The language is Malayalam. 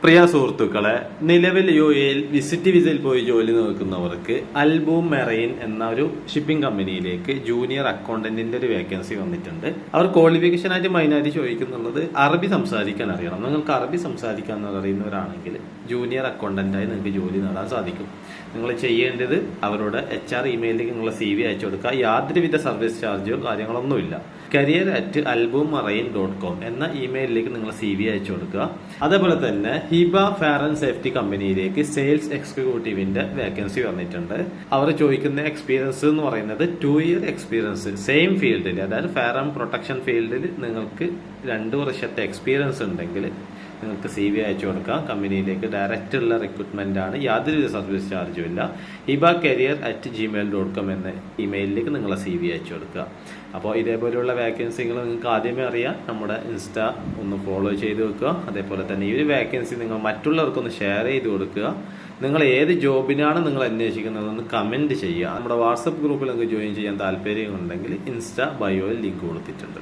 പ്രിയ സുഹൃത്തുക്കളെ, നിലവിൽ UAE വിസിറ്റ് വിസയിൽ പോയി ജോലി നോക്കുന്നവർക്ക് അൽബൂം മെറൈൻ എന്ന ഒരു ഷിപ്പിംഗ് കമ്പനിയിലേക്ക് ജൂനിയർ അക്കൗണ്ടന്റിന്റെ ഒരു വേക്കൻസി വന്നിട്ടുണ്ട്. അവർ ക്വാളിഫിക്കേഷൻ ആയിട്ട് മെയിനായിട്ട് ചോദിക്കുന്നുള്ളത് അറബി സംസാരിക്കാൻ അറിയണം. നിങ്ങൾക്ക് അറബി സംസാരിക്കാൻ അറിയുന്നവരാണെങ്കിൽ ജൂനിയർ അക്കൗണ്ടന്റായി നിങ്ങൾക്ക് ജോലി നേടാൻ സാധിക്കും. നിങ്ങൾ ചെയ്യേണ്ടത് അവരുടെ HR ഇമെയിലിലേക്ക് നിങ്ങളുടെ CV അയച്ചു കൊടുക്കുക. യാതൊരുവിധ സർവീസ് ചാർജോ കാര്യങ്ങളൊന്നുമില്ല. career@alboommarine.com എന്ന ഇമെയിലിലേക്ക് നിങ്ങൾ CV അയച്ചു കൊടുക്കുക. അതേപോലെ തന്നെ ഹിബ ഫെയർ ആൻഡ് സേഫ്റ്റി കമ്പനിയിലേക്ക് സെയിൽസ് എക്സിക്യൂട്ടീവിന്റെ വേക്കൻസി വന്നിട്ടുണ്ട്. അവർ ചോദിക്കുന്ന എക്സ്പീരിയൻസ് എന്ന് പറയുന്നത് 2 year എക്സ്പീരിയൻസ് സെയിം ഫീൽഡിൽ, അതായത് ഫെയർ ആൻഡ് പ്രൊട്ടക്ഷൻ ഫീൽഡിൽ നിങ്ങൾക്ക് 2 വർഷത്തെ എക്സ്പീരിയൻസ് ഉണ്ടെങ്കിൽ നിങ്ങൾക്ക് CV അയച്ചു കൊടുക്കാം. കമ്പനിയിലേക്ക് ഡയറക്റ്റ് ഉള്ള റിക്രൂട്ട്മെന്റ് ആണ്, യാതൊരുവിധ സർവീസ് ചാർജും ഇല്ല. hibacareer@gmail.com എന്ന ഇമെയിലിലേക്ക് നിങ്ങളെ CV അയച്ചു കൊടുക്കുക. അപ്പോൾ ഇതേപോലെയുള്ള വേക്കൻസികൾ നിങ്ങൾക്ക് ആദ്യമേ അറിയാം. നമ്മുടെ ഇൻസ്റ്റ ഒന്ന് ഫോളോ ചെയ്ത് വെക്കുക. അതേപോലെ തന്നെ ഈ ഒരു വേക്കൻസി നിങ്ങൾ മറ്റുള്ളവർക്കൊന്ന് ഷെയർ ചെയ്ത് കൊടുക്കുക. നിങ്ങൾ ഏത് ജോബിനാണ് നിങ്ങൾ അന്വേഷിക്കുന്നതെന്ന് കമന്റ് ചെയ്യുക. നമ്മുടെ വാട്സപ്പ് ഗ്രൂപ്പിൽ നിങ്ങൾക്ക് ജോയിൻ ചെയ്യാൻ താല്പര്യമുണ്ടെങ്കിൽ ഇൻസ്റ്റ ബയോയിൽ ലിങ്ക് കൊടുത്തിട്ടുണ്ട്.